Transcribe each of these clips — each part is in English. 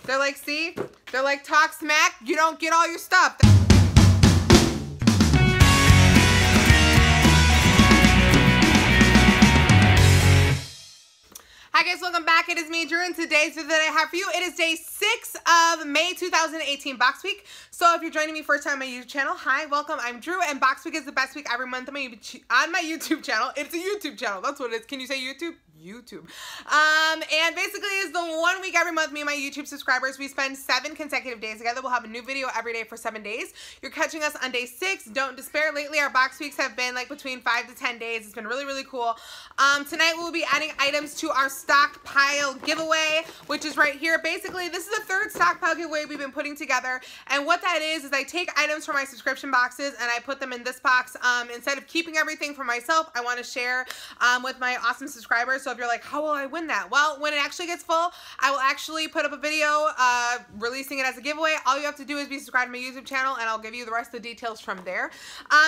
They're like, see? They're like, talk smack, you don't get all your stuff. Hi guys, welcome back. It is me, Drew, and today's video that I have for you, it is day 6 of May 2018 Box Week. So if you're joining me first time on my YouTube channel, hi, welcome, I'm Drew, and Box Week is the best week every month on my YouTube channel. It's a YouTube channel, that's what it is. Can you say YouTube? YouTube. And basically it's the 1 week every month me and my YouTube subscribers, we spend 7 consecutive days together. We'll have a new video every day for 7 days. You're catching us on day 6. Don't despair. Lately our box weeks have been like between 5 to 10 days. It's been really, really cool. Tonight we'll be adding items to our Stockpile Giveaway, which is right here. Basically, this is the 3rd Stockpile Giveaway we've been putting together. And what that is I take items from my subscription boxes and I put them in this box. Instead of keeping everything for myself, I want to share with my awesome subscribers. So if you're like, how will I win that? Well, when it actually gets full, I will actually put up a video releasing it as a giveaway. All you have to do is be subscribed to my YouTube channel and I'll give you the rest of the details from there.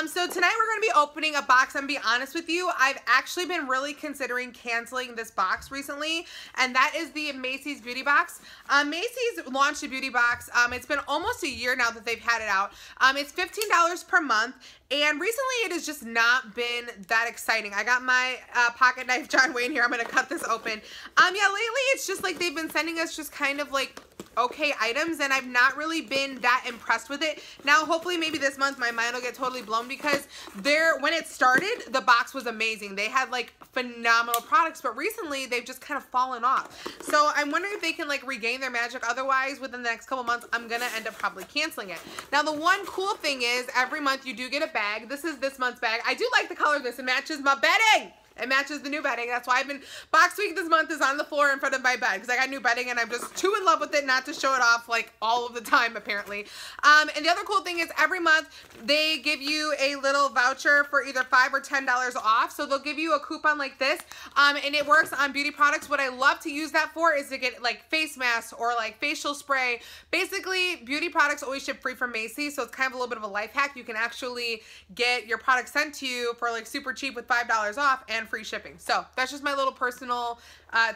So tonight we're going to be opening a box. I'm going to be honest with you. I've actually been really considering canceling this box recently, and that is the Macy's beauty box. Macy's launched a beauty box. It's been almost a year now that they've had it out. It's $15 per month. And recently it has just not been that exciting. I got my pocket knife John Wayne here. I'm going to cut this open. Yeah, lately it's just like they've been sending us just kind of like okay items, and I've not really been that impressed with it. Now hopefully maybe this month my mind will get totally blown, because when it started the box was amazing. They had like phenomenal products, but recently they've just kind of fallen off. So I'm wondering if they can like regain their magic. Otherwise within the next couple months I'm gonna end up probably canceling it. Now the one cool thing is every month you do get a bag. This is this month's bag. I do like the color of this. It matches my bedding. It matches the new bedding. That's why Box Week this month is on the floor in front of my bed, because I got new bedding and I'm just too in love with it not to show it off like all of the time apparently. And the other cool thing is every month they give you a little voucher for either $5 or $10 off. So they'll give you a coupon like this, and it works on beauty products. What I love to use that for is to get like face masks or like facial spray. Basically beauty products always ship free from Macy, so it's kind of a little bit of a life hack. You can actually get your product sent to you for like super cheap with $5 off and free shipping. So that's just my little personal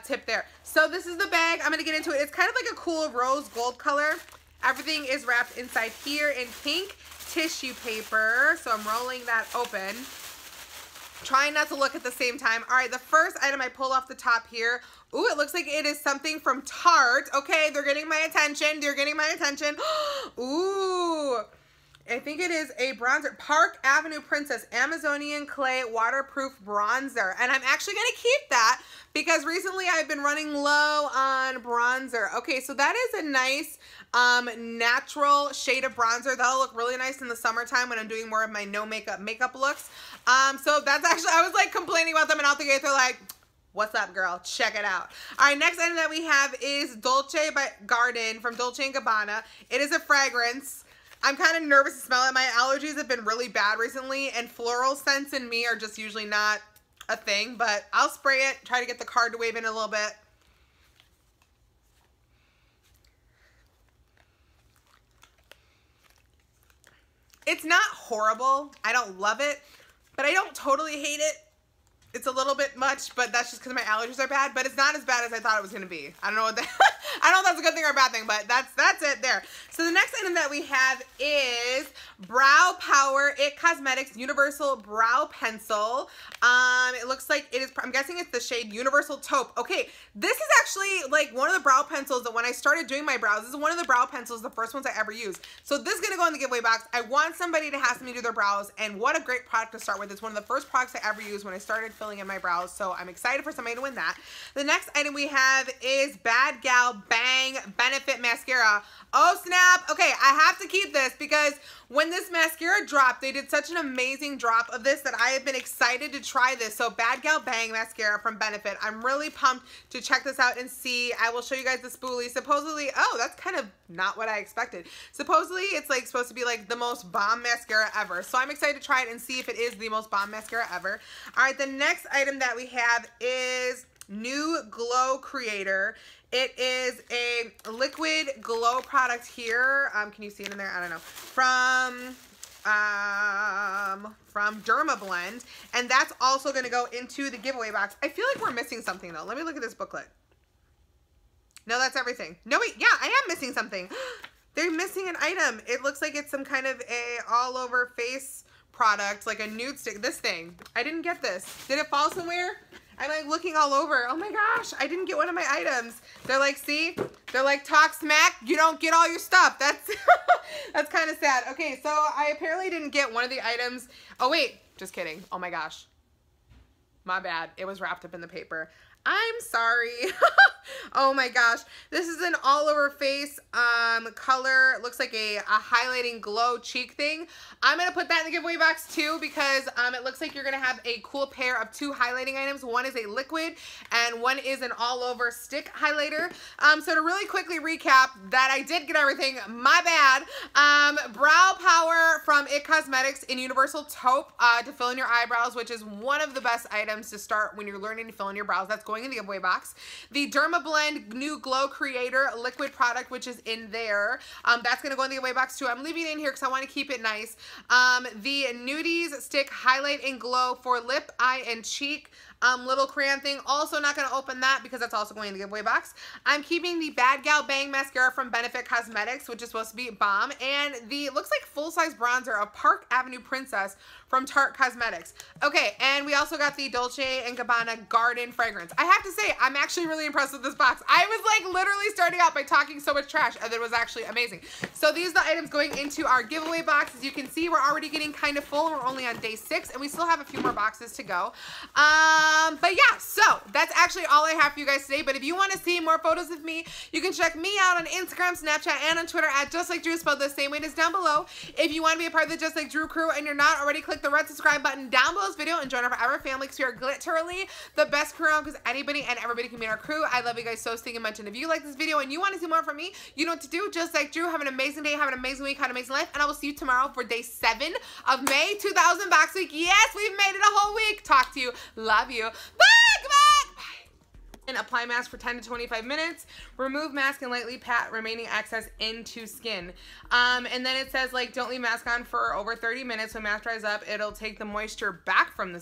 tip there. So this is the bag. I'm gonna get into it. It's kind of like a cool rose gold color. Everything is wrapped inside here in pink tissue paper. So I'm rolling that open. Trying not to look at the same time. All right, the first item I pull off the top here. Ooh, it looks like it is something from Tarte. Okay, they're getting my attention. They're getting my attention. Ooh. I think it is a bronzer. Park Avenue Princess Amazonian Clay Waterproof Bronzer. And I'm actually going to keep that because recently I've been running low on bronzer. Okay, so that is a nice natural shade of bronzer. That'll look really nice in the summertime when I'm doing more of my no makeup looks. So that's actually, I was like complaining about them and out the gate they're like, what's up, girl? Check it out. All right, next item that we have is Dolce by Garden from Dolce & Gabbana. It is a fragrance. I'm kind of nervous to smell it. My allergies have been really bad recently, and floral scents in me are just usually not a thing, but I'll spray it, try to get the card to wave in a little bit. It's not horrible. I don't love it, but I don't totally hate it. It's a little bit much, but that's just because my allergies are bad, but it's not as bad as I thought it was going to be. I don't know what that, I don't know if that's a good thing or a bad thing, but that's it there. So the next item that we have is Brow Power It Cosmetics Universal Brow Pencil. It looks like it is, I'm guessing it's the shade Universal Taupe. Okay, this is actually like one of the brow pencils that when I started doing my brows, this is one of the brow pencils, the first ones I ever used. So this is going to go in the giveaway box. I want somebody to have me do their brows, and what a great product to start with. It's one of the first products I ever used when I started filling in my brows, so I'm excited for somebody to win that. The next item we have is Bad Gal Bang Benefit Mascara. Oh snap. Okay, I have to keep this because when this mascara dropped, they did such an amazing drop of this that I have been excited to try this. So Bad Gal Bang Mascara from Benefit. I'm really pumped to check this out and see. I will show you guys the spoolie. Supposedly, oh, that's kind of not what I expected. Supposedly, it's like supposed to be like the most bomb mascara ever. So I'm excited to try it and see if it is the most bomb mascara ever. All right, the next item that we have is New Glow Creator. It is a liquid glow product here. Can you see it in there? I don't know. From Dermablend, and that's also going to go into the giveaway box. I feel like we're missing something though. Let me look at this booklet. No, that's everything. No, wait, yeah, I am missing something. They're missing an item. It looks like it's some kind of a all over face product, like a nude stick. This thing. I didn't get this. Did it fall somewhere? I'm like looking all over. Oh my gosh, I didn't get one of my items. They're like, see? They're like, talk smack, you don't get all your stuff. That's that's kind of sad. Okay, so I apparently didn't get one of the items. Oh wait, just kidding. Oh my gosh. My bad. It was wrapped up in the paper. I'm sorry. Oh my gosh. This is an all over face color. It looks like a highlighting glow cheek thing. I'm going to put that in the giveaway box too because it looks like you're going to have a cool pair of 2 highlighting items. One is a liquid and one is an all over stick highlighter. So to really quickly recap that I did get everything, my bad. Brow Power from IT Cosmetics in Universal Taupe to fill in your eyebrows, which is one of the best items to start when you're learning to fill in your brows. That's going in the giveaway box. The Derma Blend New Glow Creator liquid product, which is in there. That's going to go in the giveaway box too. I'm leaving it in here because I want to keep it nice. The Nudies Stick Highlight and Glow for lip, eye, and cheek. Little crayon thing. Also not going to open that because that's also going in the giveaway box. I'm keeping the Bad Gal Bang Mascara from Benefit Cosmetics, which is supposed to be bomb. And the, looks like full-size bronzer of Park Avenue Princess from Tarte Cosmetics. Okay, and we also got the Dolce & Gabbana Garden Fragrance. I have to say, I'm actually really impressed with this box. I was like literally starting out by talking so much trash, and it was actually amazing. So these are the items going into our giveaway box. As you can see, we're already getting kind of full. We're only on day 6, and we still have a few more boxes to go. But yeah, so that's actually all I have for you guys today. But if you want to see more photos of me, you can check me out on Instagram, Snapchat, and on Twitter at JustLikeDrew, spelled the same way as down below. If you want to be a part of the Just Like Drew crew and you're not already, click the red subscribe button down below this video and join our forever family because we are literally the best crew around because anybody and everybody can be in our crew. I love you guys so stinking much. And if you like this video and you want to see more from me, you know what to do. Just like Drew, have an amazing day, have an amazing week, have an amazing life, and I will see you tomorrow for day 7 of May 2000 Box Week. Yes, we've made it a whole week. Talk to you. Love you. Bye. And apply mask for 10 to 25 minutes. Remove mask and lightly pat remaining excess into skin. And then it says like don't leave mask on for over 30 minutes. When mask dries up, it'll take the moisture back from the